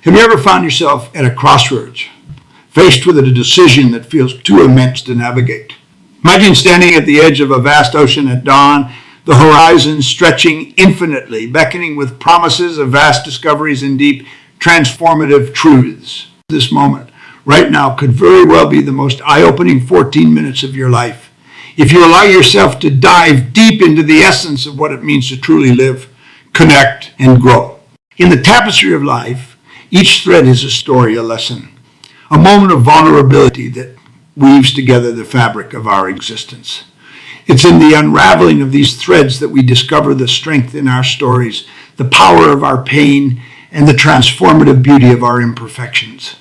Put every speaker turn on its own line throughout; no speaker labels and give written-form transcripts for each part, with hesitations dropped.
Have you ever found yourself at a crossroads, faced with a decision that feels too immense to navigate? Imagine standing at the edge of a vast ocean at dawn, the horizon stretching infinitely, beckoning with promises of vast discoveries and deep transformative truths. This moment, right now, could very well be the most eye-opening 14 minutes of your life, if you allow yourself to dive deep into the essence of what it means to truly live, connect, and grow. In the tapestry of life, each thread is a story, a lesson, a moment of vulnerability that weaves together the fabric of our existence. It's in the unraveling of these threads that we discover the strength in our stories, the power of our pain, and the transformative beauty of our imperfections.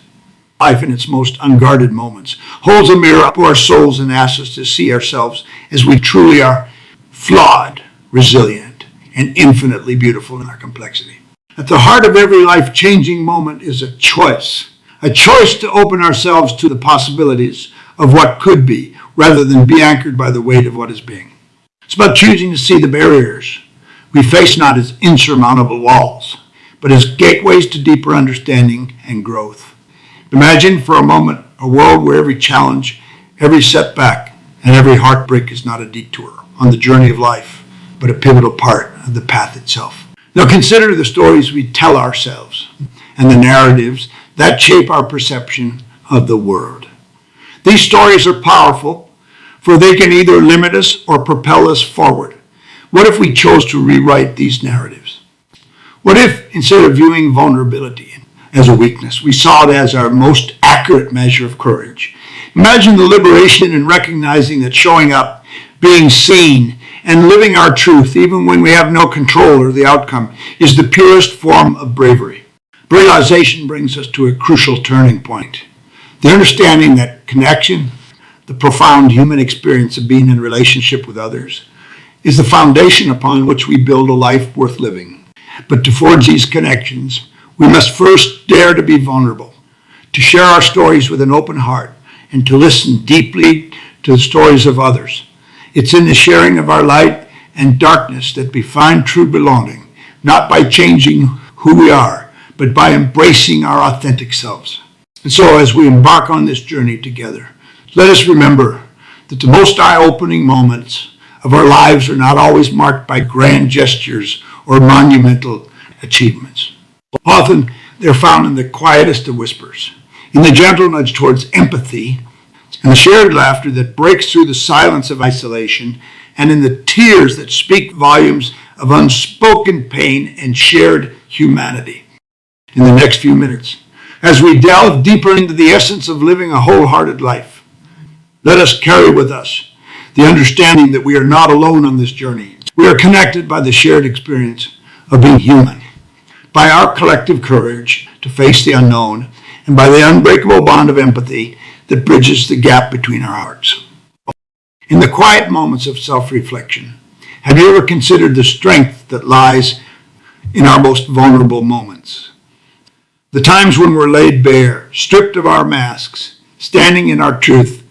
Life in its most unguarded moments holds a mirror up to our souls and asks us to see ourselves as we truly are, flawed, resilient, and infinitely beautiful in our complexity. At the heart of every life-changing moment is a choice to open ourselves to the possibilities of what could be, rather than be anchored by the weight of what is being. It's about choosing to see the barriers we face not as insurmountable walls, but as gateways to deeper understanding and growth. Imagine for a moment a world where every challenge, every setback, and every heartbreak is not a detour on the journey of life, but a pivotal part of the path itself. Now consider the stories we tell ourselves and the narratives that shape our perception of the world. These stories are powerful, for they can either limit us or propel us forward. What if we chose to rewrite these narratives? What if, instead of viewing vulnerability as a weakness, we saw it as our most accurate measure of courage? Imagine the liberation in recognizing that showing up, being seen, and living our truth, even when we have no control over the outcome, is the purest form of bravery. Realization brings us to a crucial turning point. The understanding that connection, the profound human experience of being in relationship with others, is the foundation upon which we build a life worth living. But to forge these connections, we must first dare to be vulnerable, to share our stories with an open heart, and to listen deeply to the stories of others. It's in the sharing of our light and darkness that we find true belonging, not by changing who we are, but by embracing our authentic selves. And so as we embark on this journey together, let us remember that the most eye-opening moments of our lives are not always marked by grand gestures or monumental achievements. Often they're found in the quietest of whispers, in the gentle nudge towards empathy, and the shared laughter that breaks through the silence of isolation, and in the tears that speak volumes of unspoken pain and shared humanity. In the next few minutes, as we delve deeper into the essence of living a wholehearted life, let us carry with us the understanding that we are not alone on this journey. We are connected by the shared experience of being human, by our collective courage to face the unknown, and by the unbreakable bond of empathy that bridges the gap between our hearts. In the quiet moments of self-reflection, have you ever considered the strength that lies in our most vulnerable moments? The times when we're laid bare, stripped of our masks, standing in our truth,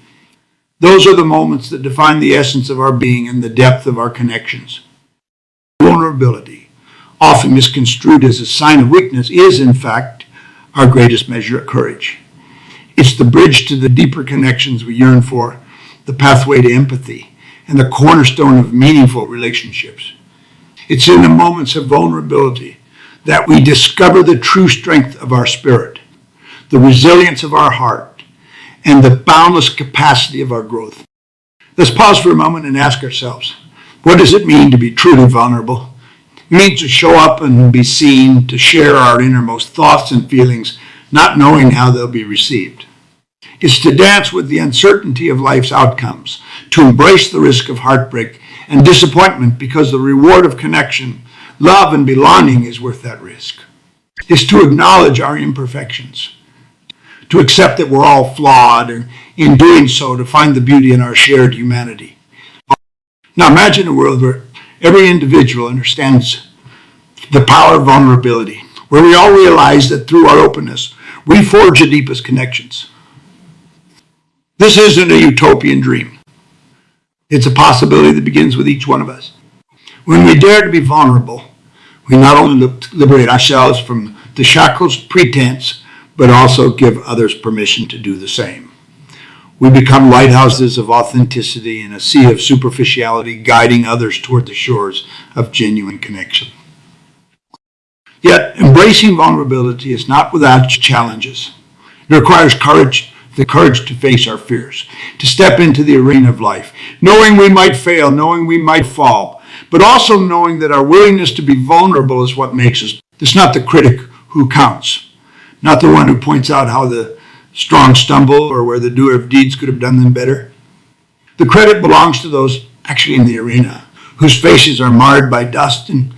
those are the moments that define the essence of our being and the depth of our connections. Vulnerability, often misconstrued as a sign of weakness, is in fact our greatest measure of courage. It's the bridge to the deeper connections we yearn for, the pathway to empathy, and the cornerstone of meaningful relationships. It's in the moments of vulnerability that we discover the true strength of our spirit, the resilience of our heart, and the boundless capacity of our growth. Let's pause for a moment and ask ourselves, what does it mean to be truly vulnerable? It means to show up and be seen, to share our innermost thoughts and feelings, not knowing how they'll be received. It's to dance with the uncertainty of life's outcomes, to embrace the risk of heartbreak and disappointment because the reward of connection, love, and belonging is worth that risk. It's to acknowledge our imperfections, to accept that we're all flawed, and in doing so, to find the beauty in our shared humanity. Now imagine a world where every individual understands the power of vulnerability, where we all realize that through our openness, we forge the deepest connections. This isn't a utopian dream. It's a possibility that begins with each one of us. When we dare to be vulnerable, we not only liberate ourselves from the shackles of pretense, but also give others permission to do the same. We become lighthouses of authenticity in a sea of superficiality, guiding others toward the shores of genuine connection. Yet, embracing vulnerability is not without challenges. It requires the courage to face our fears, to step into the arena of life, knowing we might fail, knowing we might fall, but also knowing that our willingness to be vulnerable is what makes us. It's not the critic who counts, not the one who points out how the strong stumble or where the doer of deeds could have done them better. The credit belongs to those actually in the arena, whose faces are marred by dust and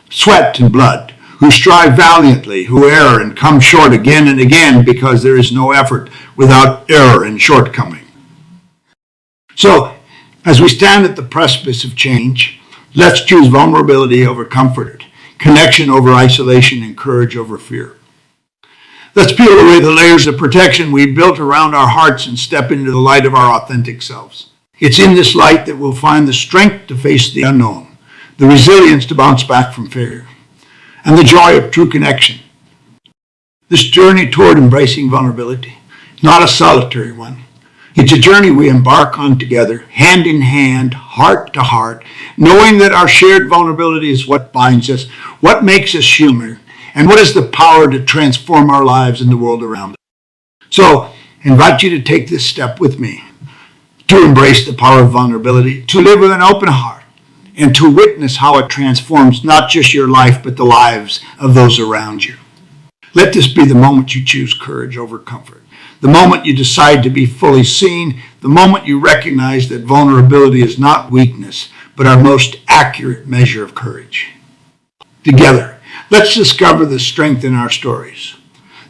sweat and blood, who strive valiantly, who err and come short again and again because there is no effort without error and shortcoming. So, as we stand at the precipice of change, let's choose vulnerability over comfort, connection over isolation, and courage over fear. Let's peel away the layers of protection we built around our hearts and step into the light of our authentic selves. It's in this light that we'll find the strength to face the unknown, the resilience to bounce back from failure, and the joy of true connection. This journey toward embracing vulnerability is not a solitary one. It's a journey we embark on together, hand in hand, heart to heart, knowing that our shared vulnerability is what binds us, what makes us human, and what has the power to transform our lives and the world around us. So, I invite you to take this step with me, to embrace the power of vulnerability, to live with an open heart, and to witness how it transforms not just your life, but the lives of those around you. Let this be the moment you choose courage over comfort, the moment you decide to be fully seen, the moment you recognize that vulnerability is not weakness, but our most accurate measure of courage. Together, let's discover the strength in our stories,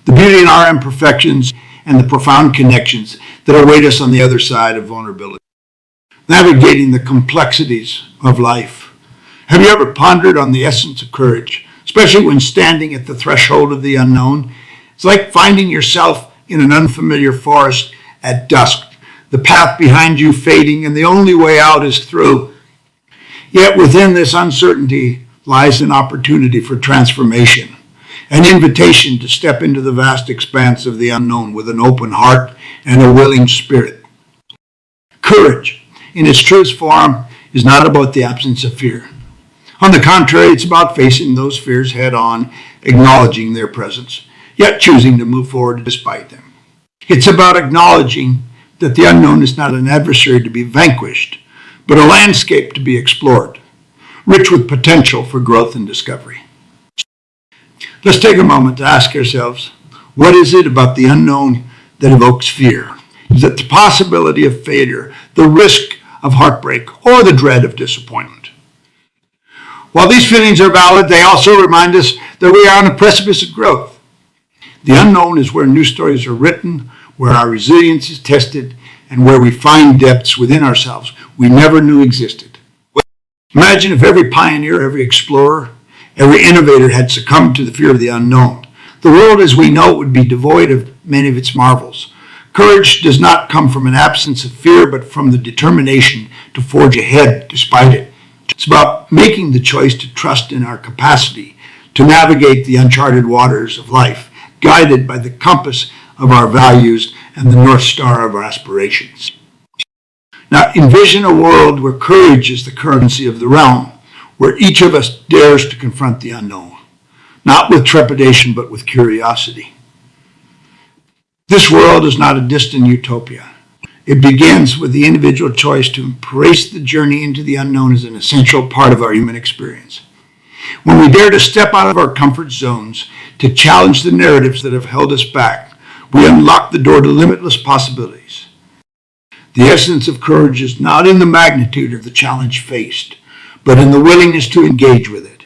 the beauty in our imperfections, and the profound connections that await us on the other side of vulnerability. Navigating the complexities of life. Have you ever pondered on the essence of courage, especially when standing at the threshold of the unknown? It's like finding yourself in an unfamiliar forest at dusk, the path behind you fading, and the only way out is through. Yet within this uncertainty lies an opportunity for transformation, an invitation to step into the vast expanse of the unknown with an open heart and a willing spirit. Courage, in its truest form, is not about the absence of fear. On the contrary, it's about facing those fears head on, acknowledging their presence, yet choosing to move forward despite them. It's about acknowledging that the unknown is not an adversary to be vanquished, but a landscape to be explored, rich with potential for growth and discovery. Let's take a moment to ask ourselves, what is it about the unknown that evokes fear? Is it the possibility of failure, the risk of heartbreak, or the dread of disappointment? While these feelings are valid, they also remind us that we are on the precipice of growth. The unknown is where new stories are written, where our resilience is tested, and where we find depths within ourselves we never knew existed. Imagine if every pioneer, every explorer, every innovator had succumbed to the fear of the unknown. The world as we know it would be devoid of many of its marvels. Courage does not come from an absence of fear, but from the determination to forge ahead despite it. It's about making the choice to trust in our capacity to navigate the uncharted waters of life, guided by the compass of our values and the North Star of our aspirations. Now, envision a world where courage is the currency of the realm, where each of us dares to confront the unknown, not with trepidation, but with curiosity. This world is not a distant utopia. It begins with the individual choice to embrace the journey into the unknown as an essential part of our human experience. When we dare to step out of our comfort zones, to challenge the narratives that have held us back, we unlock the door to limitless possibilities. The essence of courage is not in the magnitude of the challenge faced, but in the willingness to engage with it.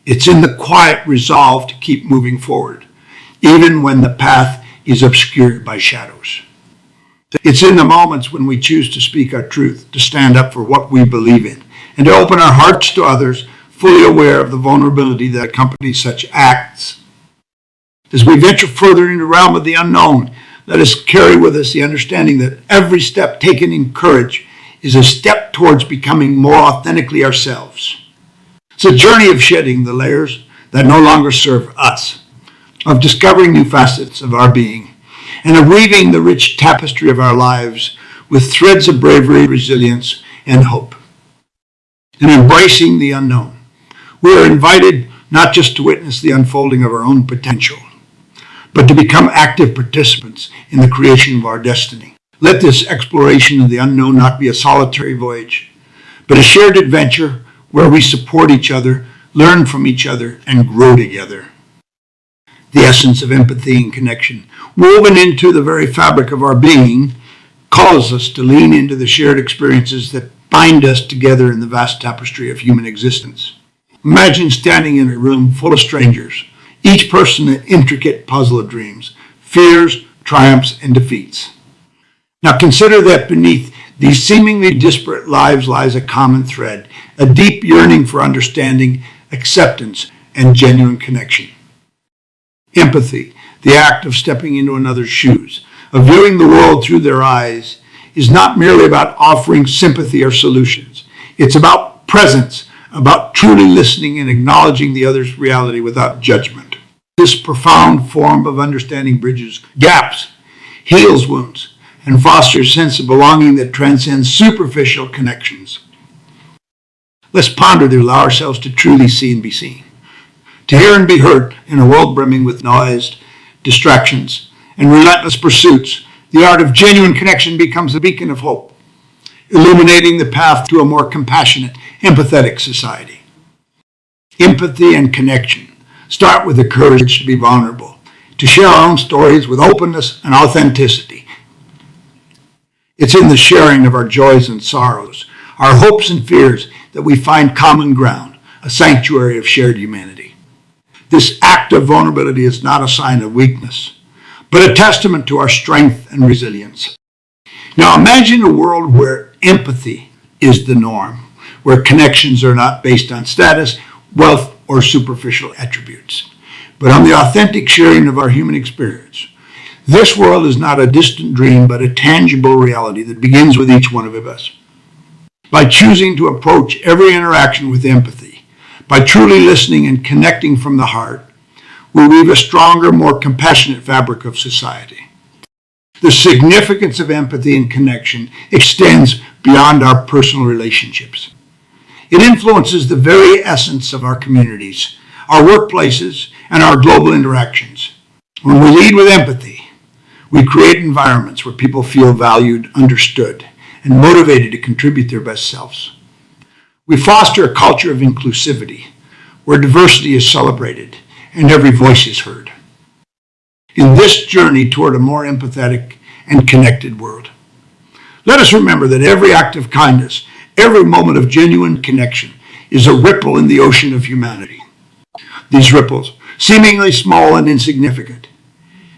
It's in the quiet resolve to keep moving forward, even when the path is obscured by shadows. It's in the moments when we choose to speak our truth, to stand up for what we believe in, and to open our hearts to others, fully aware of the vulnerability that accompanies such acts. As we venture further into the realm of the unknown, let us carry with us the understanding that every step taken in courage is a step towards becoming more authentically ourselves. It's a journey of shedding the layers that no longer serve us, of discovering new facets of our being, and of weaving the rich tapestry of our lives with threads of bravery, resilience, and hope. In embracing the unknown, we are invited not just to witness the unfolding of our own potential, but to become active participants in the creation of our destiny. Let this exploration of the unknown not be a solitary voyage, but a shared adventure where we support each other, learn from each other, and grow together. The essence of empathy and connection, woven into the very fabric of our being, calls us to lean into the shared experiences that bind us together in the vast tapestry of human existence. Imagine standing in a room full of strangers, each person an intricate puzzle of dreams, fears, triumphs, and defeats. Now consider that beneath these seemingly disparate lives lies a common thread, a deep yearning for understanding, acceptance, and genuine connection. Empathy, the act of stepping into another's shoes, of viewing the world through their eyes, is not merely about offering sympathy or solutions. It's about presence, about truly listening and acknowledging the other's reality without judgment. This profound form of understanding bridges gaps, heals wounds, and fosters a sense of belonging that transcends superficial connections. Let's ponder to allow ourselves to truly see and be seen, to hear and be heard in a world brimming with noise, distractions, and relentless pursuits. The art of genuine connection becomes a beacon of hope, illuminating the path to a more compassionate, empathetic society. Empathy and connection start with the courage to be vulnerable, to share our own stories with openness and authenticity. It's in the sharing of our joys and sorrows, our hopes and fears, that we find common ground, a sanctuary of shared humanity. This act of vulnerability is not a sign of weakness, but a testament to our strength and resilience. Now imagine a world where empathy is the norm, where connections are not based on status, wealth, or superficial attributes, but on the authentic sharing of our human experience. This world is not a distant dream, but a tangible reality that begins with each one of us. By choosing to approach every interaction with empathy, by truly listening and connecting from the heart, we weave a stronger, more compassionate fabric of society. The significance of empathy and connection extends beyond our personal relationships. It influences the very essence of our communities, our workplaces, and our global interactions. When we lead with empathy, we create environments where people feel valued, understood, and motivated to contribute their best selves. We foster a culture of inclusivity, where diversity is celebrated and every voice is heard. In this journey toward a more empathetic and connected world, let us remember that every act of kindness, every moment of genuine connection, is a ripple in the ocean of humanity. These ripples, seemingly small and insignificant,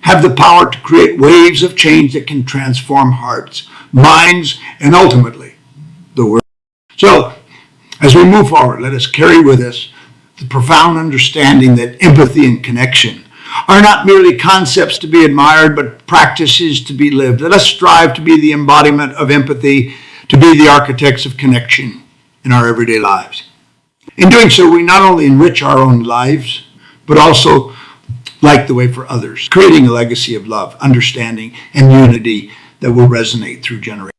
have the power to create waves of change that can transform hearts, minds, and ultimately the world. So, as we move forward, let us carry with us the profound understanding that empathy and connection are not merely concepts to be admired, but practices to be lived. Let us strive to be the embodiment of empathy, to be the architects of connection in our everyday lives. In doing so, we not only enrich our own lives, but also light the way for others, creating a legacy of love, understanding, and unity that will resonate through generations.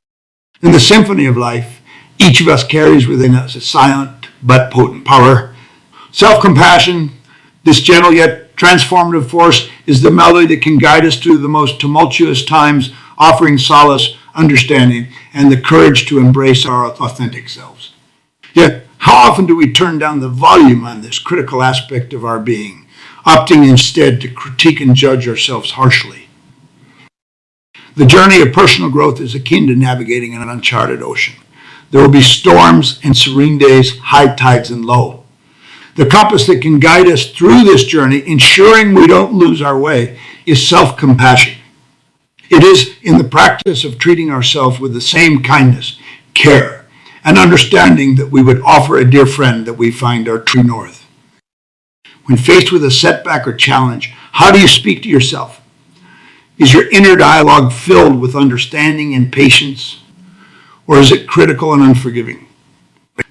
In the symphony of life, each of us carries within us a silent but potent power. Self-compassion, this gentle yet transformative force, is the melody that can guide us through the most tumultuous times, offering solace, understanding, and the courage to embrace our authentic selves. Yet, how often do we turn down the volume on this critical aspect of our being, opting instead to critique and judge ourselves harshly? The journey of personal growth is akin to navigating an uncharted ocean. There will be storms and serene days, high tides and low. The compass that can guide us through this journey, ensuring we don't lose our way, is self-compassion. It is in the practice of treating ourselves with the same kindness, care, and understanding that we would offer a dear friend that we find our true north. When faced with a setback or challenge, how do you speak to yourself? Is your inner dialogue filled with understanding and patience, or is it critical and unforgiving?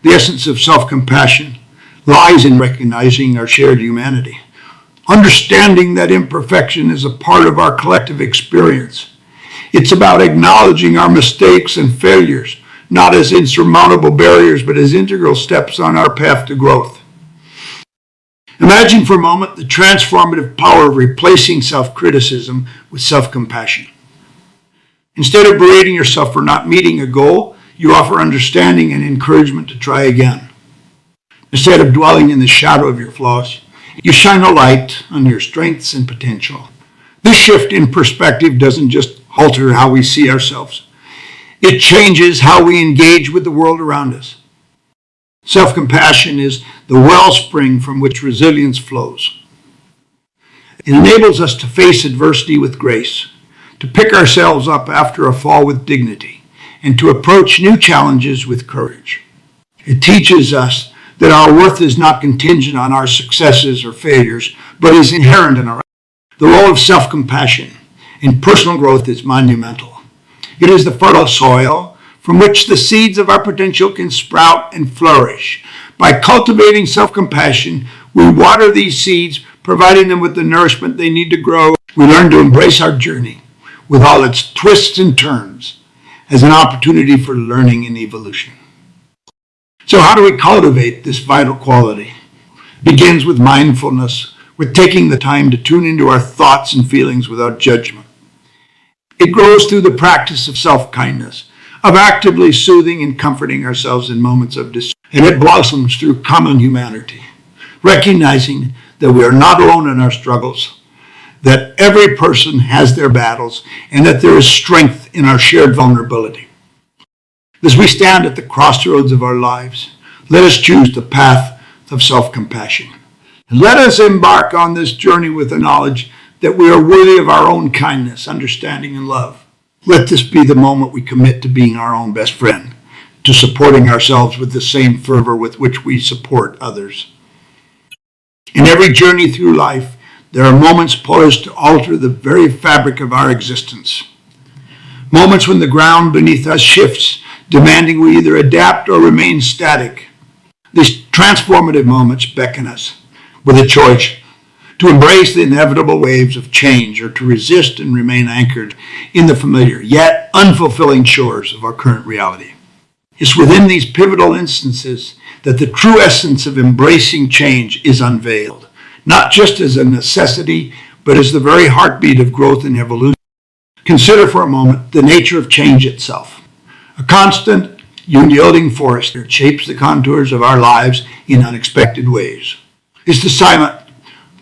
The essence of self-compassion lies in recognizing our shared humanity. understanding that imperfection is a part of our collective experience. It's about acknowledging our mistakes and failures, not as insurmountable barriers, but as integral steps on our path to growth. Imagine for a moment the transformative power of replacing self-criticism with self-compassion. Instead of berating yourself for not meeting a goal, you offer understanding and encouragement to try again. Instead of dwelling in the shadow of your flaws, you shine a light on your strengths and potential. This shift in perspective doesn't just alter how we see ourselves. It changes how we engage with the world around us. Self-compassion is the wellspring from which resilience flows. It enables us to face adversity with grace, to pick ourselves up after a fall with dignity, and to approach new challenges with courage. It teaches us that our worth is not contingent on our successes or failures, but is inherent in our life. The role of self-compassion in personal growth is monumental. It is the fertile soil from which the seeds of our potential can sprout and flourish. By cultivating self-compassion, we water these seeds, providing them with the nourishment they need to grow. We learn to embrace our journey with all its twists and turns as an opportunity for learning and evolution. So how do we cultivate this vital quality? It begins with mindfulness, with taking the time to tune into our thoughts and feelings without judgment. It grows through the practice of self-kindness, of actively soothing and comforting ourselves in moments of distress. And it blossoms through common humanity, recognizing that we are not alone in our struggles, that every person has their battles, and that there is strength in our shared vulnerability. As we stand at the crossroads of our lives, let us choose the path of self-compassion. And let us embark on this journey with the knowledge that we are worthy of our own kindness, understanding, and love. Let this be the moment we commit to being our own best friend, to supporting ourselves with the same fervor with which we support others. In every journey through life, there are moments poised to alter the very fabric of our existence. Moments when the ground beneath us shifts, demanding we either adapt or remain static. These transformative moments beckon us with a choice to embrace the inevitable waves of change or to resist and remain anchored in the familiar, yet unfulfilling shores of our current reality. It's within these pivotal instances that the true essence of embracing change is unveiled, not just as a necessity, but as the very heartbeat of growth and evolution. Consider for a moment the nature of change itself. A constant, unyielding force that shapes the contours of our lives in unexpected ways. It's the silent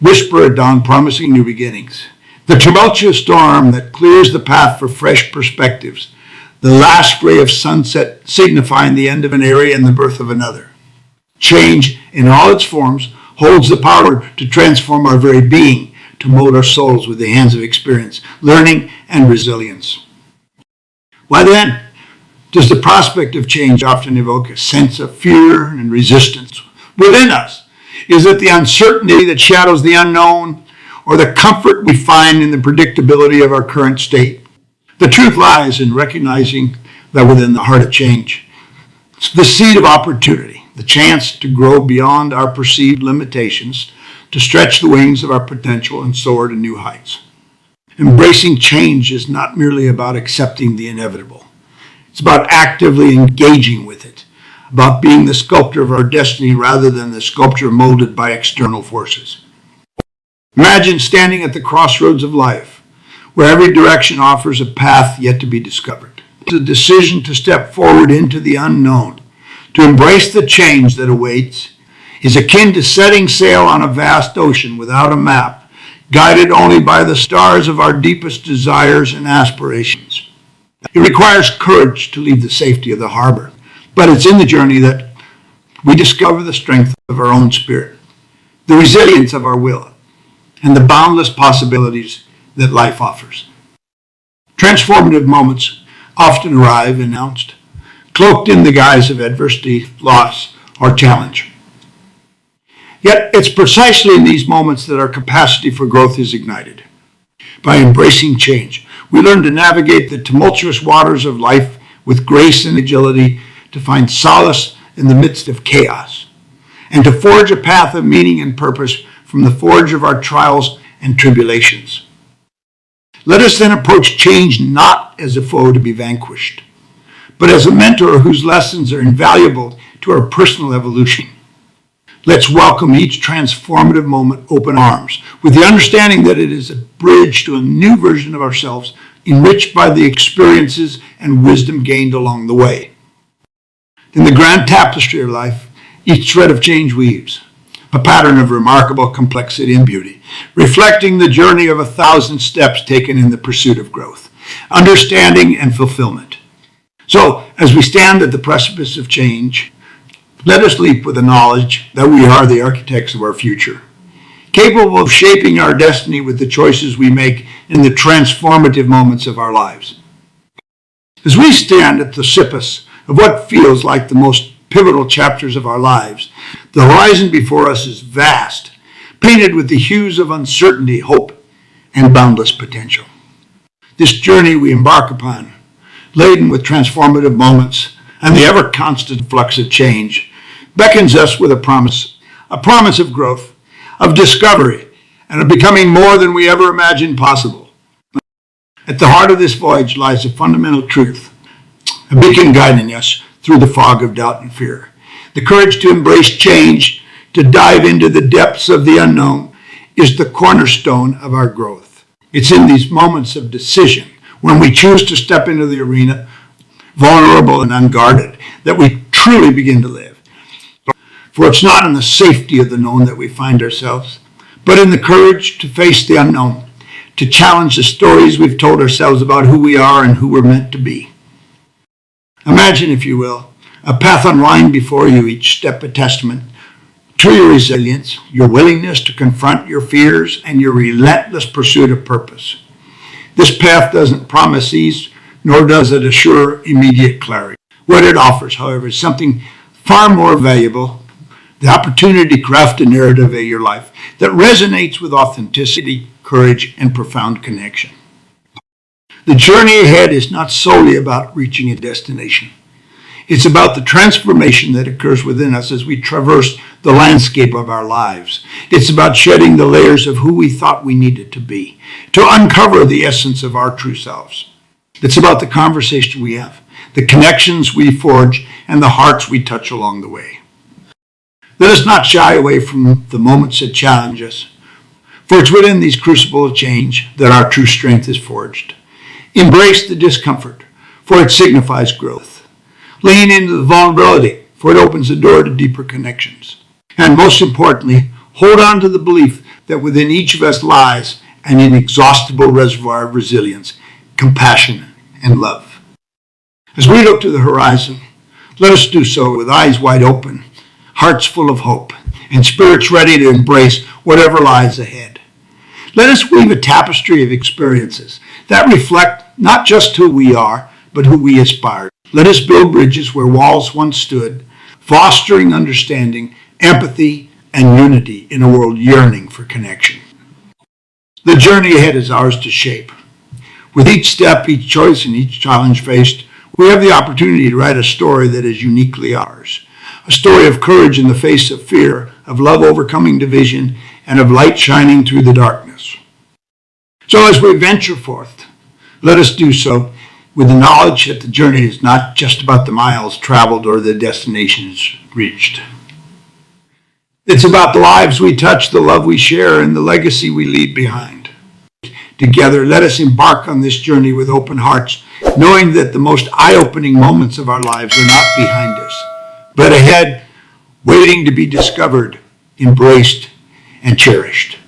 whisper at dawn promising new beginnings, the tumultuous storm that clears the path for fresh perspectives, the last ray of sunset signifying the end of an era and the birth of another. Change, in all its forms, holds the power to transform our very being, to mold our souls with the hands of experience, learning, and resilience. Why then does the prospect of change often evoke a sense of fear and resistance within us? Is it the uncertainty that shadows the unknown, or the comfort we find in the predictability of our current state? The truth lies in recognizing that within the heart of change, it's the seed of opportunity, the chance to grow beyond our perceived limitations, to stretch the wings of our potential and soar to new heights. Embracing change is not merely about accepting the inevitable. It's about actively engaging with it, about being the sculptor of our destiny rather than the sculpture molded by external forces. Imagine standing at the crossroads of life, where every direction offers a path yet to be discovered. The decision to step forward into the unknown, to embrace the change that awaits, is akin to setting sail on a vast ocean without a map, guided only by the stars of our deepest desires and aspirations. It requires courage to leave the safety of the harbor, but it's in the journey that we discover the strength of our own spirit, the resilience of our will, and the boundless possibilities that life offers. Transformative moments often arrive announced, cloaked in the guise of adversity, loss, or challenge. Yet it's precisely in these moments that our capacity for growth is ignited. By embracing change, we learn to navigate the tumultuous waters of life with grace and agility, to find solace in the midst of chaos, and to forge a path of meaning and purpose from the forge of our trials and tribulations. Let us then approach change not as a foe to be vanquished, but as a mentor whose lessons are invaluable to our personal evolution. Let's welcome each transformative moment open arms, with the understanding that it is a bridge to a new version of ourselves, enriched by the experiences and wisdom gained along the way. In the grand tapestry of life, each thread of change weaves a pattern of remarkable complexity and beauty, reflecting the journey of 1,000 steps taken in the pursuit of growth, understanding, and fulfillment. So, as we stand at the precipice of change, let us leap with the knowledge that we are the architects of our future, capable of shaping our destiny with the choices we make in the transformative moments of our lives. As we stand at the precipice of what feels like the most pivotal chapters of our lives, the horizon before us is vast, painted with the hues of uncertainty, hope, and boundless potential. This journey we embark upon, laden with transformative moments and the ever-constant flux of change, beckons us with a promise of growth, of discovery, and of becoming more than we ever imagined possible. At the heart of this voyage lies a fundamental truth, a beacon guiding us through the fog of doubt and fear. The courage to embrace change, to dive into the depths of the unknown, is the cornerstone of our growth. It's in these moments of decision, when we choose to step into the arena, vulnerable and unguarded, that we truly begin to live. For it's not in the safety of the known that we find ourselves, but in the courage to face the unknown, to challenge the stories we've told ourselves about who we are and who we're meant to be. Imagine, if you will, a path unlined before you, each step a testament to your resilience, your willingness to confront your fears, and your relentless pursuit of purpose. This path doesn't promise ease, nor does it assure immediate clarity. What it offers, however, is something far more valuable, the opportunity to craft a narrative of your life that resonates with authenticity, courage, and profound connection. The journey ahead is not solely about reaching a destination. It's about the transformation that occurs within us as we traverse the landscape of our lives. It's about shedding the layers of who we thought we needed to be, to uncover the essence of our true selves. It's about the conversation we have, the connections we forge, and the hearts we touch along the way. Let us not shy away from the moments that challenge us, for it's within these crucibles of change that our true strength is forged. Embrace the discomfort, for it signifies growth. Lean into the vulnerability, for it opens the door to deeper connections. And most importantly, hold on to the belief that within each of us lies an inexhaustible reservoir of resilience, compassion, and love. As we look to the horizon, let us do so with eyes wide open, hearts full of hope, and spirits ready to embrace whatever lies ahead. Let us weave a tapestry of experiences that reflect not just who we are, but who we aspire. Let us build bridges where walls once stood, fostering understanding, empathy, and unity in a world yearning for connection. The journey ahead is ours to shape. With each step, each choice, and each challenge faced, we have the opportunity to write a story that is uniquely ours. A story of courage in the face of fear, of love overcoming division, and of light shining through the darkness. So as we venture forth, let us do so with the knowledge that the journey is not just about the miles traveled or the destinations reached. It's about the lives we touch, the love we share, and the legacy we leave behind. Together, let us embark on this journey with open hearts, knowing that the most eye-opening moments of our lives are not behind us, but ahead, waiting to be discovered, embraced, and cherished.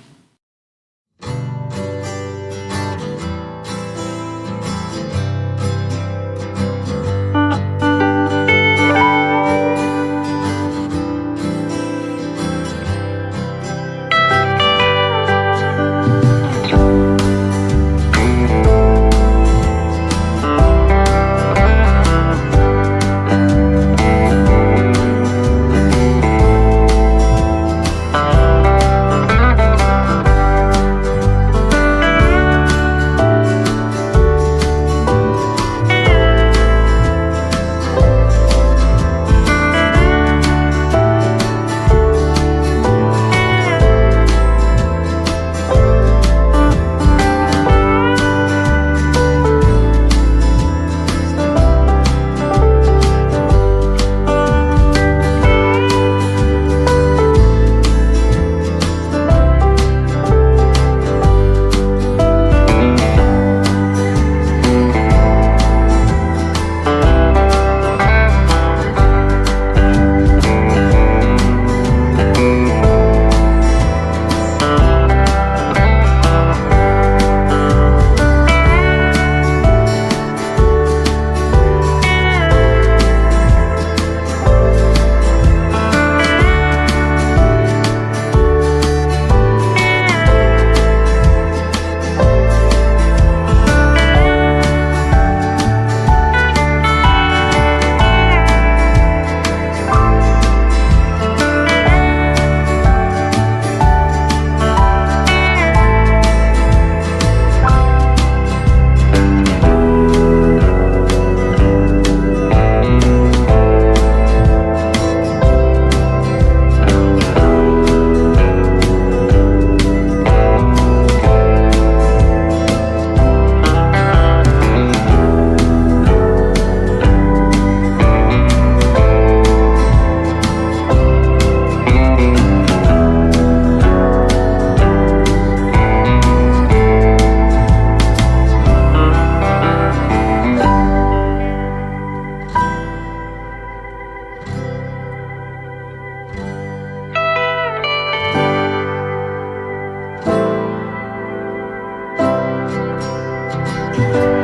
you.